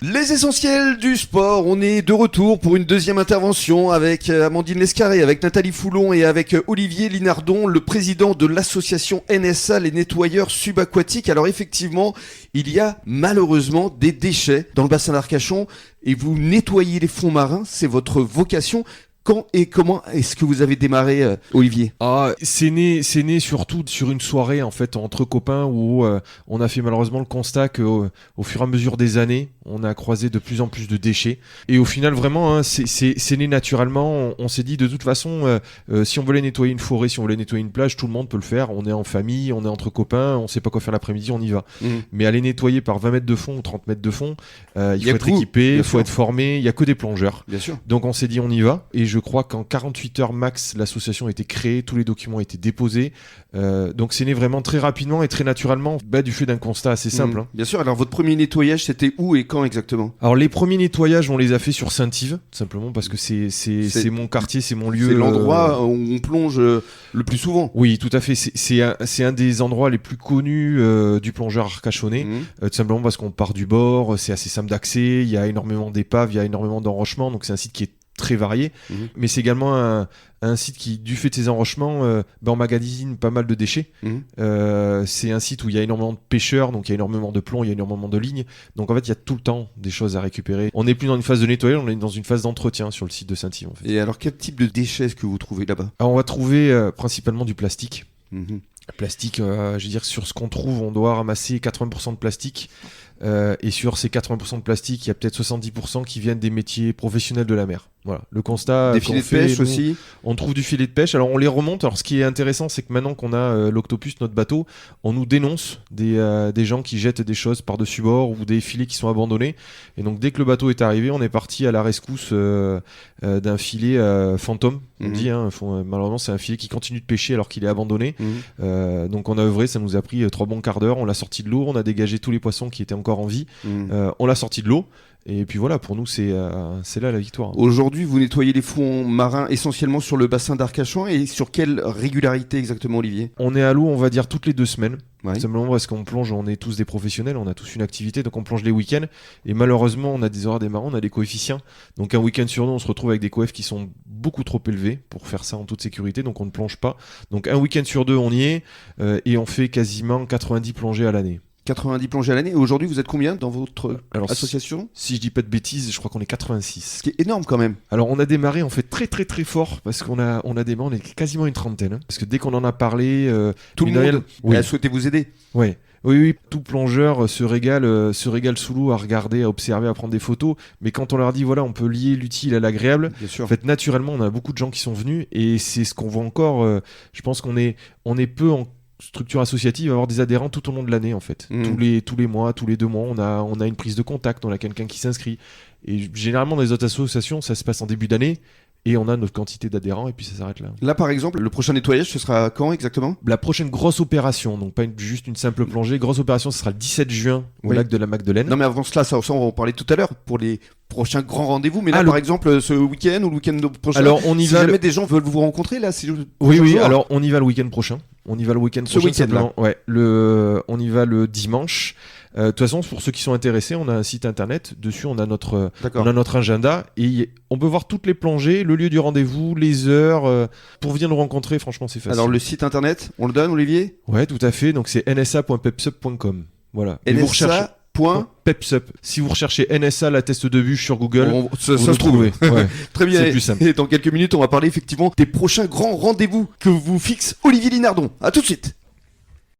Les essentiels du sport, on est de retour pour une deuxième intervention avec Amandine Lescarré, avec Nathalie Foulon et avec Olivier Linardon, le président de l'association NSA, les nettoyeurs subaquatiques. Alors effectivement, il y a malheureusement des déchets dans le bassin d'Arcachon et vous nettoyez les fonds marins, c'est votre vocation. Quand et comment est-ce que vous avez démarré, Olivier ? C'est né surtout sur une soirée en fait entre copains où on a fait malheureusement le constat qu'au fur et à mesure des années, on a croisé de plus en plus de déchets. Et au final, vraiment, c'est né naturellement. On s'est dit de toute façon, si on voulait nettoyer une forêt, si on voulait nettoyer une plage, tout le monde peut le faire. On est en famille, on est entre copains, on sait pas quoi faire l'après-midi, on y va. Mais aller nettoyer par 20 mètres de fond ou 30 mètres de fond, il faut être équipé, il faut être formé. Il y a que des plongeurs. Bien sûr. Donc on s'est dit on y va. Et je crois qu'en 48 heures max, l'association a été créée, tous les documents ont été déposés. Donc c'est né vraiment très rapidement et très naturellement du fait d'un constat assez simple. Bien sûr, alors votre premier nettoyage, c'était où et quand exactement ? Alors les premiers nettoyages, on les a fait sur Saint-Yves, simplement parce que c'est mon quartier, c'est mon lieu. C'est l'endroit où on plonge le plus souvent. Oui, tout à fait. C'est un des endroits les plus connus du plongeur arcachonnais, tout simplement parce qu'on part du bord, c'est assez simple d'accès, il y a énormément d'épaves, il y a énormément d'enrochements, donc c'est un site qui est très varié, mais c'est également un site qui, du fait de ses enrochements, emmagasine pas mal de déchets. C'est un site où il y a énormément de pêcheurs, donc il y a énormément de plomb, il y a énormément de lignes, donc en fait il y a tout le temps des choses à récupérer. On n'est plus dans une phase de nettoyage, on est dans une phase d'entretien sur le site de Saint-Yves en fait. Et alors quel type de déchets est-ce que vous trouvez là-bas ? Alors on va trouver principalement du plastique. Plastique, je veux dire, sur ce qu'on trouve, on doit ramasser 80% de plastique. Et sur ces 80% de plastique, il y a peut-être 70% qui viennent des métiers professionnels de la mer. Voilà, le constat. Des filets de pêche aussi. On trouve du filet de pêche. Alors on les remonte. Alors ce qui est intéressant, c'est que maintenant qu'on a l'Octopus, notre bateau, on nous dénonce des gens qui jettent des choses par-dessus bord ou des filets qui sont abandonnés. Et donc dès que le bateau est arrivé, on est parti à la rescousse d'un filet fantôme. On dit, malheureusement, c'est un filet qui continue de pêcher alors qu'il est abandonné. Donc on a œuvré, ça nous a pris 3 bons quarts d'heure. On l'a sorti de l'eau, on a dégagé tous les poissons qui étaient encore en vie. On l'a sorti de l'eau. Et puis voilà, pour nous, c'est là la victoire. Aujourd'hui, vous nettoyez les fonds marins essentiellement sur le bassin d'Arcachon et sur quelle régularité exactement, Olivier ? On est à l'eau, on va dire, toutes les 2 semaines. Ouais. Simplement parce qu'on plonge, on est tous des professionnels, on a tous une activité, donc on plonge les week-ends. Et malheureusement, on a des horaires démarrants, on a des coefficients. Donc un week-end sur 2, on se retrouve avec des coefs qui sont beaucoup trop élevés pour faire ça en toute sécurité, donc on ne plonge pas. Donc un week-end sur 2, on y est, et on fait quasiment 90 plongées à l'année. 90 plongées à l'année. Et aujourd'hui, vous êtes combien dans votre association ? Si je dis pas de bêtises, je crois qu'on est 86. Ce qui est énorme quand même. Alors on a démarré, on fait très très très fort parce qu'on a démarré, on est quasiment une trentaine. Parce que dès qu'on en a parlé, tout le monde a souhaité vous aider. Ouais. Oui, tout plongeur se régale sous l'eau à regarder, à observer, à prendre des photos. Mais quand on leur dit, voilà, on peut lier l'utile à l'agréable, en fait, naturellement, on a beaucoup de gens qui sont venus et c'est ce qu'on voit encore. Je pense qu'on est peu en structure associative à avoir des adhérents tout au long de l'année en fait. Tous les mois, tous les 2 mois, on a une prise de contact, on a quelqu'un qui s'inscrit. Et généralement dans les autres associations, ça se passe en début d'année. Et on a notre quantité d'adhérents et puis ça s'arrête là. Là par exemple, le prochain nettoyage, ce sera quand exactement ? La prochaine grosse opération, donc pas juste une simple plongée, grosse opération, ce sera le 17 juin au lac de la Magdeleine. Non mais avant cela, ça on va en parler tout à l'heure pour les prochains grands rendez-vous. Mais là par exemple, ce week-end ou le week-end prochain, alors, on y si jamais des gens veulent vous rencontrer là, oui, alors on y va le week-end prochain. On y va le week-end prochain. Ce week-end-là. Ouais, on y va le dimanche. De toute façon, pour ceux qui sont intéressés, on a un site internet. Dessus, on a notre agenda et on peut voir toutes les plongées, le lieu du rendez-vous, les heures. Pour venir nous rencontrer, franchement, c'est facile. Alors, le site internet, on le donne, Olivier ? Ouais, tout à fait. Donc, c'est nsa.pepsup.com. Voilà. Pepsup. Si vous recherchez NSA, la test de bûche sur Google, ça se trouve. Ouais. Très bien. C'est plus simple. Et dans quelques minutes, on va parler effectivement des prochains grands rendez-vous que vous fixe Olivier Linardon. À tout de suite.